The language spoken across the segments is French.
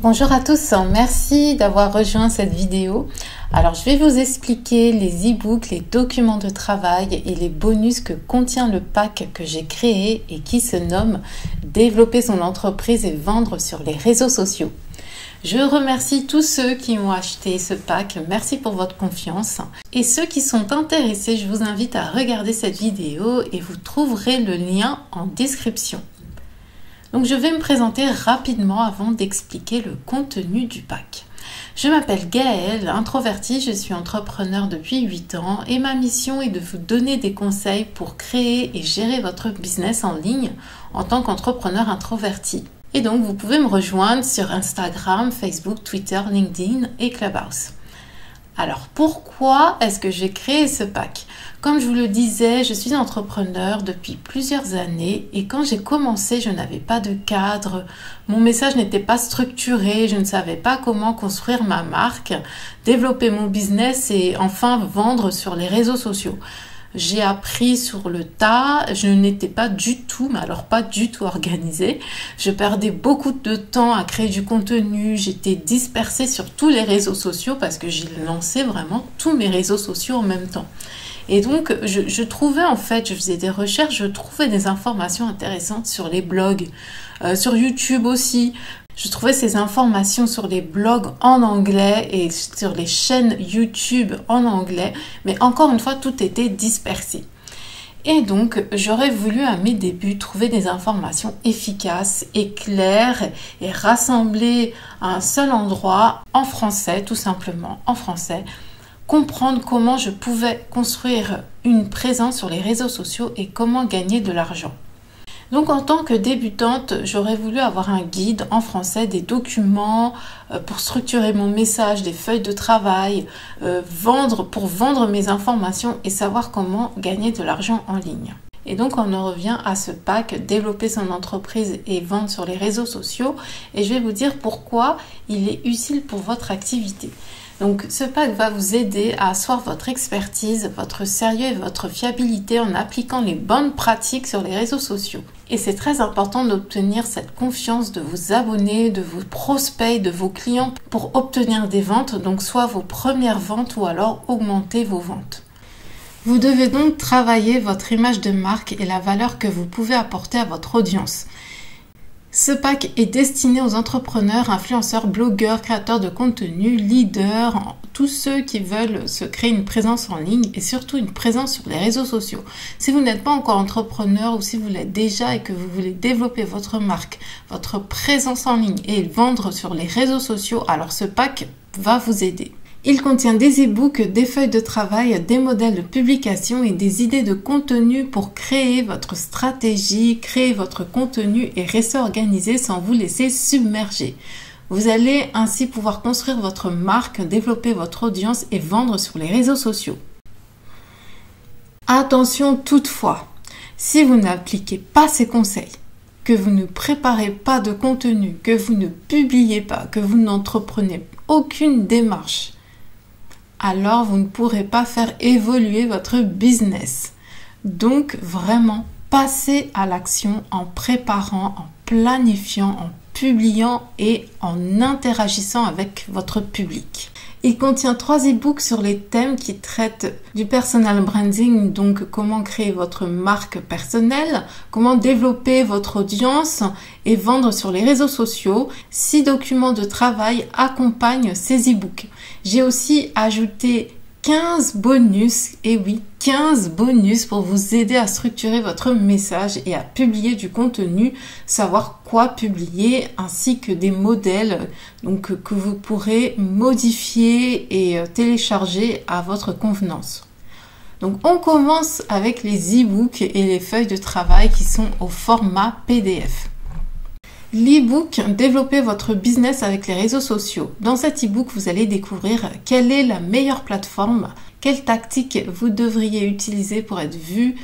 Bonjour à tous, merci d'avoir rejoint cette vidéo. Alors je vais vous expliquer les e-books, les documents de travail et les bonus que contient le pack que j'ai créé et qui se nomme Développer son entreprise et vendre sur les réseaux sociaux. Je remercie tous ceux qui ont acheté ce pack, merci pour votre confiance. Et ceux qui sont intéressés, je vous invite à regarder cette vidéo et vous trouverez le lien en description. Donc je vais me présenter rapidement avant d'expliquer le contenu du pack. Je m'appelle Gaëlle, introvertie, je suis entrepreneur depuis 8 ans et ma mission est de vous donner des conseils pour créer et gérer votre business en ligne en tant qu'entrepreneur introverti. Et donc vous pouvez me rejoindre sur Instagram, Facebook, Twitter, LinkedIn et Clubhouse. Alors pourquoi est-ce que j'ai créé ce pack? Comme je vous le disais, je suis entrepreneur depuis plusieurs années et quand j'ai commencé, je n'avais pas de cadre, mon message n'était pas structuré, je ne savais pas comment construire ma marque, développer mon business et enfin vendre sur les réseaux sociaux. J'ai appris sur le tas, je n'étais pas du tout, mais alors pas du tout organisée. Je perdais beaucoup de temps à créer du contenu, j'étais dispersée sur tous les réseaux sociaux parce que j'ai lancé vraiment tous mes réseaux sociaux en même temps. Et donc, je trouvais en fait, je faisais des recherches, je trouvais des informations intéressantes sur les blogs, sur YouTube aussi. Je trouvais ces informations sur les blogs en anglais et sur les chaînes YouTube en anglais, mais encore une fois, tout était dispersé. Et donc, j'aurais voulu à mes débuts trouver des informations efficaces et claires et rassemblées à un seul endroit en français, tout simplement, en français. Comprendre comment je pouvais construire une présence sur les réseaux sociaux et comment gagner de l'argent. Donc en tant que débutante, j'aurais voulu avoir un guide en français, des documents pour structurer mon message, des feuilles de travail, pour vendre mes informations et savoir comment gagner de l'argent en ligne. Et donc on en revient à ce pack développer son entreprise et vendre sur les réseaux sociaux et je vais vous dire pourquoi il est utile pour votre activité. Donc ce pack va vous aider à asseoir votre expertise, votre sérieux et votre fiabilité en appliquant les bonnes pratiques sur les réseaux sociaux. Et c'est très important d'obtenir cette confiance de vos abonnés, de vos prospects, de vos clients pour obtenir des ventes, donc soit vos premières ventes ou alors augmenter vos ventes. Vous devez donc travailler votre image de marque et la valeur que vous pouvez apporter à votre audience. Ce pack est destiné aux entrepreneurs, influenceurs, blogueurs, créateurs de contenu, leaders, tous ceux qui veulent se créer une présence en ligne et surtout une présence sur les réseaux sociaux. Si vous n'êtes pas encore entrepreneur ou si vous l'êtes déjà et que vous voulez développer votre marque, votre présence en ligne et vendre sur les réseaux sociaux, alors ce pack va vous aider. Il contient des e-books, des feuilles de travail, des modèles de publication et des idées de contenu pour créer votre stratégie, créer votre contenu et rester organisé sans vous laisser submerger. Vous allez ainsi pouvoir construire votre marque, développer votre audience et vendre sur les réseaux sociaux. Attention toutefois, si vous n'appliquez pas ces conseils, que vous ne préparez pas de contenu, que vous ne publiez pas, que vous n'entreprenez aucune démarche, alors vous ne pourrez pas faire évoluer votre business. Donc vraiment, passez à l'action en préparant, en planifiant, en publiant et en interagissant avec votre public. Il contient 3 e-books sur les thèmes qui traitent du personal branding, donc comment créer votre marque personnelle, comment développer votre audience et vendre sur les réseaux sociaux. 6 documents de travail accompagnent ces e-books. J'ai aussi ajouté 15 bonus, et oui, 15 bonus pour vous aider à structurer votre message et à publier du contenu, savoir quoi publier, ainsi que des modèles donc, que vous pourrez modifier et télécharger à votre convenance. Donc on commence avec les e-books et les feuilles de travail qui sont au format PDF. L'e-book Développer votre business avec les réseaux sociaux. Dans cet e-book, vous allez découvrir quelle est la meilleure plateforme, quelles tactiques vous devriez utiliser pour être vu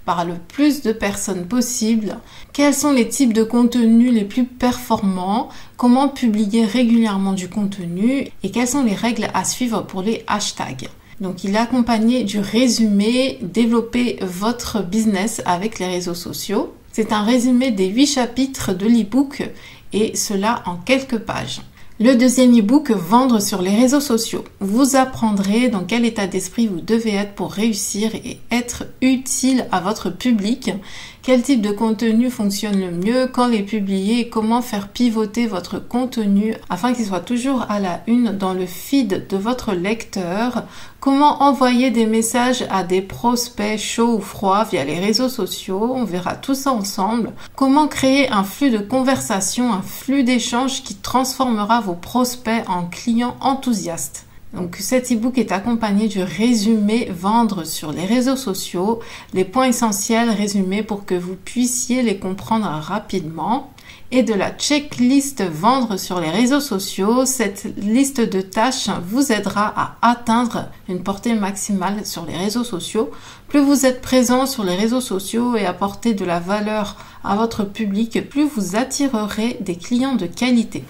par le plus de personnes possible, quels sont les types de contenus les plus performants, comment publier régulièrement du contenu et quelles sont les règles à suivre pour les hashtags. Donc il est accompagné du résumé Développer votre business avec les réseaux sociaux. C'est un résumé des 8 chapitres de l'e-book et cela en quelques pages. Le deuxième e-book, vendre sur les réseaux sociaux. Vous apprendrez dans quel état d'esprit vous devez être pour réussir et être utile à votre public. Quel type de contenu fonctionne le mieux, quand les publier et comment faire pivoter votre contenu afin qu'il soit toujours à la une dans le feed de votre lecteur. Comment envoyer des messages à des prospects chauds ou froids via les réseaux sociaux. On verra tout ça ensemble. Comment créer un flux de conversation, un flux d'échange qui transformera vos prospects en clients enthousiastes. Donc cet e-book est accompagné du résumé vendre sur les réseaux sociaux, les points essentiels résumés pour que vous puissiez les comprendre rapidement, et de la checklist vendre sur les réseaux sociaux. Cette liste de tâches vous aidera à atteindre une portée maximale sur les réseaux sociaux. Plus vous êtes présent sur les réseaux sociaux et apportez de la valeur à votre public, plus vous attirerez des clients de qualité.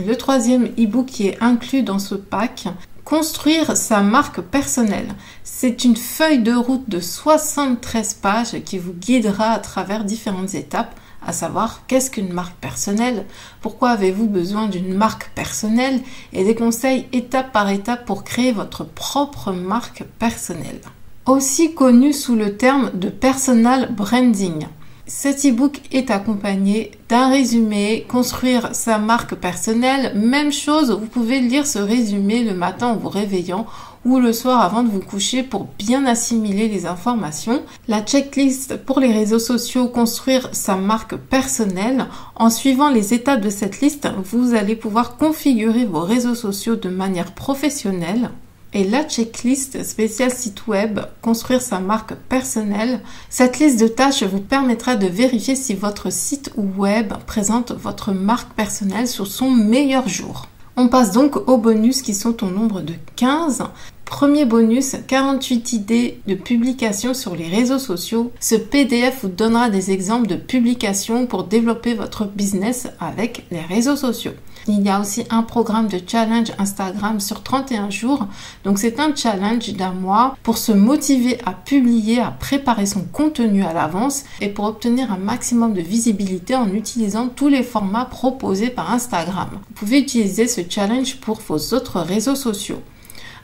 Le troisième e-book qui est inclus dans ce pack, construire sa marque personnelle. C'est une feuille de route de 73 pages qui vous guidera à travers différentes étapes, à savoir qu'est-ce qu'une marque personnelle, pourquoi avez-vous besoin d'une marque personnelle et des conseils étape par étape pour créer votre propre marque personnelle. Aussi connu sous le terme de personal branding. Cet e-book est accompagné d'un résumé, construire sa marque personnelle. Même chose, vous pouvez lire ce résumé le matin en vous réveillant ou le soir avant de vous coucher pour bien assimiler les informations. La checklist pour les réseaux sociaux, construire sa marque personnelle. En suivant les étapes de cette liste, vous allez pouvoir configurer vos réseaux sociaux de manière professionnelle. Et la checklist spéciale site web, construire sa marque personnelle. Cette liste de tâches vous permettra de vérifier si votre site web présente votre marque personnelle sur son meilleur jour. On passe donc aux bonus qui sont au nombre de 15. Premier bonus, 48 idées de publications sur les réseaux sociaux. Ce PDF vous donnera des exemples de publications pour développer votre business avec les réseaux sociaux. Il y a aussi un programme de challenge Instagram sur 31 jours. Donc c'est un challenge d'un mois pour se motiver à publier, à préparer son contenu à l'avance et pour obtenir un maximum de visibilité en utilisant tous les formats proposés par Instagram. Vous pouvez utiliser ce challenge pour vos autres réseaux sociaux.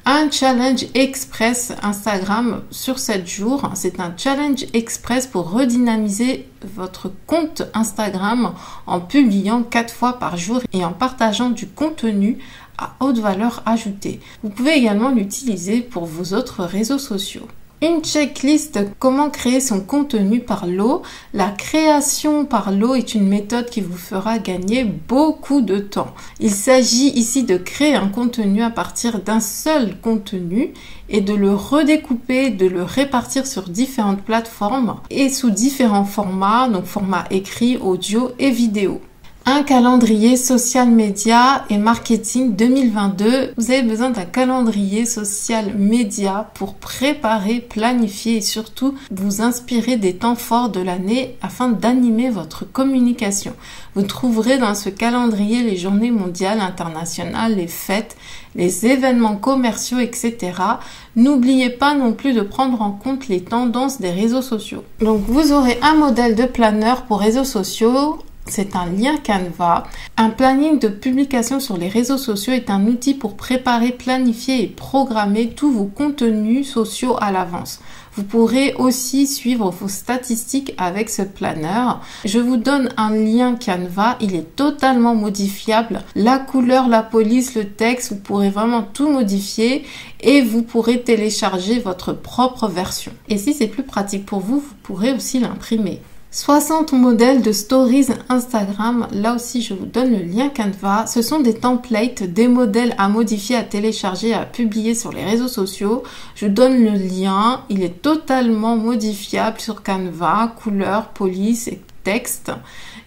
Un challenge express Instagram sur 7 jours. C'est un challenge express pour redynamiser votre compte Instagram en publiant 4 fois par jour et en partageant du contenu à haute valeur ajoutée. Vous pouvez également l'utiliser pour vos autres réseaux sociaux. Une checklist, comment créer son contenu par lot. La création par lot est une méthode qui vous fera gagner beaucoup de temps. Il s'agit ici de créer un contenu à partir d'un seul contenu et de le redécouper, de le répartir sur différentes plateformes et sous différents formats, donc format écrit, audio et vidéo. Un calendrier social media et marketing 2022. Vous avez besoin d'un calendrier social média pour préparer, planifier et surtout vous inspirer des temps forts de l'année afin d'animer votre communication. Vous trouverez dans ce calendrier les journées mondiales, internationales, les fêtes, les événements commerciaux, etc. N'oubliez pas non plus de prendre en compte les tendances des réseaux sociaux. Donc vous aurez un modèle de planeur pour réseaux sociaux. C'est un lien Canva. Un planning de publication sur les réseaux sociaux est un outil pour préparer, planifier et programmer tous vos contenus sociaux à l'avance. Vous pourrez aussi suivre vos statistiques avec ce planeur. Je vous donne un lien Canva. Il est totalement modifiable. La couleur, la police, le texte, vous pourrez vraiment tout modifier et vous pourrez télécharger votre propre version. Et si c'est plus pratique pour vous, vous pourrez aussi l'imprimer. 60 modèles de stories Instagram, là aussi je vous donne le lien Canva. Ce sont des templates, des modèles à modifier, à télécharger, à publier sur les réseaux sociaux. Je vous donne le lien, il est totalement modifiable sur Canva, couleur, police et texte.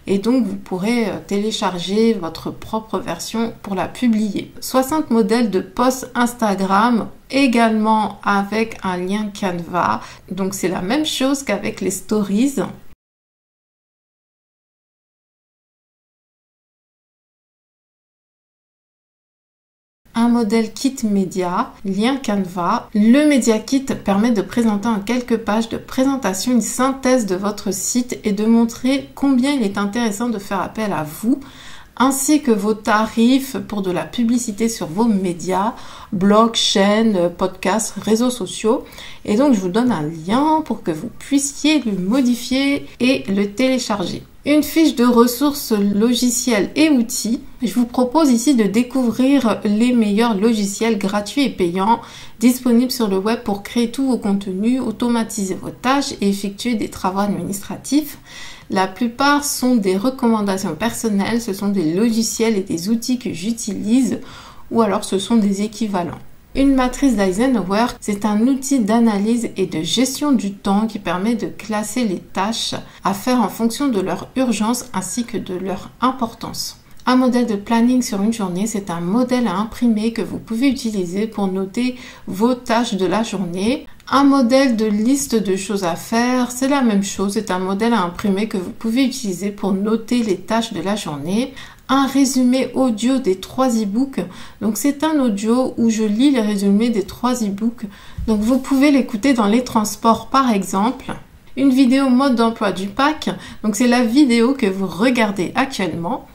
Et donc vous pourrez télécharger votre propre version pour la publier. 60 modèles de posts Instagram, également avec un lien Canva. Donc c'est la même chose qu'avec les stories. Un modèle kit média, lien Canva. Le Media Kit permet de présenter en quelques pages de présentation une synthèse de votre site et de montrer combien il est intéressant de faire appel à vous. ainsi que vos tarifs pour de la publicité sur vos médias, blogs, chaînes, podcasts, réseaux sociaux. Et donc, je vous donne un lien pour que vous puissiez le modifier et le télécharger. Une fiche de ressources logiciels et outils. Je vous propose ici de découvrir les meilleurs logiciels gratuits et payants disponibles sur le web pour créer tous vos contenus, automatiser vos tâches et effectuer des travaux administratifs. La plupart sont des recommandations personnelles, ce sont des logiciels et des outils que j'utilise ou alors ce sont des équivalents. Une matrice d'Eisenhower, c'est un outil d'analyse et de gestion du temps qui permet de classer les tâches à faire en fonction de leur urgence ainsi que de leur importance. Un modèle de planning sur une journée, c'est un modèle à imprimer que vous pouvez utiliser pour noter vos tâches de la journée. Un modèle de liste de choses à faire, c'est la même chose, c'est un modèle à imprimer que vous pouvez utiliser pour noter les tâches de la journée. Un résumé audio des 3 e-books. Donc c'est un audio où je lis les résumés des 3 e-books. Donc vous pouvez l'écouter dans les transports par exemple. Une vidéo mode d'emploi du pack. Donc c'est la vidéo que vous regardez actuellement.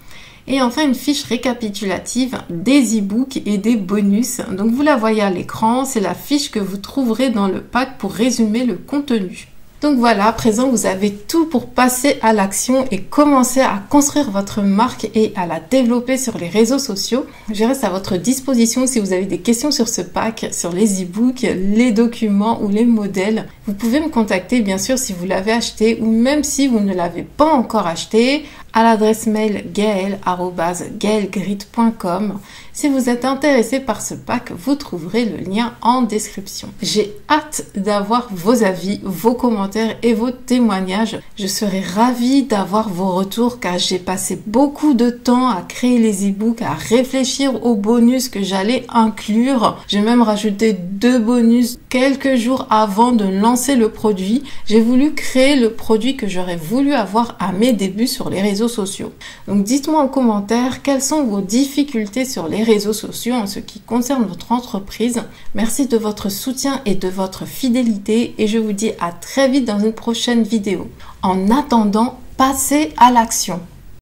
Et enfin une fiche récapitulative des e-books et des bonus. Donc vous la voyez à l'écran, c'est la fiche que vous trouverez dans le pack pour résumer le contenu. Donc voilà, à présent vous avez tout pour passer à l'action et commencer à construire votre marque et à la développer sur les réseaux sociaux. Je reste à votre disposition si vous avez des questions sur ce pack, sur les e-books, les documents ou les modèles. Vous pouvez me contacter bien sûr si vous l'avez acheté ou même si vous ne l'avez pas encore acheté à l'adresse mail gael@gaelgrit.com. Si vous êtes intéressé par ce pack, vous trouverez le lien en description. J'ai hâte d'avoir vos avis, vos commentaires et vos témoignages. Je serai ravie d'avoir vos retours car j'ai passé beaucoup de temps à créer les e-books, à réfléchir aux bonus que j'allais inclure. J'ai même rajouté 2 bonus quelques jours avant de lancer le produit. J'ai voulu créer le produit que j'aurais voulu avoir à mes débuts sur les réseaux sociaux. Donc dites-moi en commentaire quelles sont vos difficultés sur les réseaux sociaux en ce qui concerne votre entreprise. Merci de votre soutien et de votre fidélité et je vous dis à très vite dans une prochaine vidéo. En attendant, passez à l'action.